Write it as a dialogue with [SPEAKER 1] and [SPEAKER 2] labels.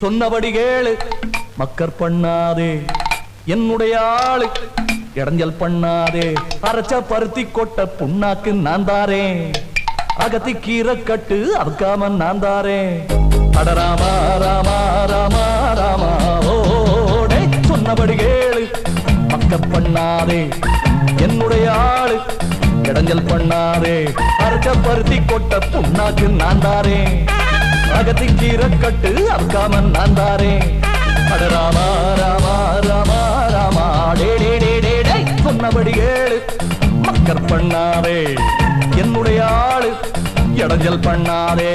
[SPEAKER 1] சொன்னபடி கேளு மக்கர் பண்ணாதே என்னுடைய ஆளு இடைஞ்சல் பண்ணாதே அரைச்ச பருத்தி கொட்ட புண்ணாக்கு நான் தாரேன் அகத்தி கீரை கட்டு அதுக்காம நான் தாரேன் அட ராமா ராமா ராமா ராமா ஓடே சொன்னபடி கேளு மக்கர் பண்ணாதே என்னுடைய ஆளு இடைஞ்சல் பண்ணாதே அரைச்ச பருத்தி கொட்ட புண்ணாக்கு நான் தாரேன் அகத்தி கீரை கட்டு அதுக்காம நான் தாரேன் அட ராமா ராமா ராமா ராமா டே டே டே டே டே சொன்னபடி கேளு மக்கர் பண்ணாதே என்னுடைய ஆளு இடைஞ்சல் பண்ணாதே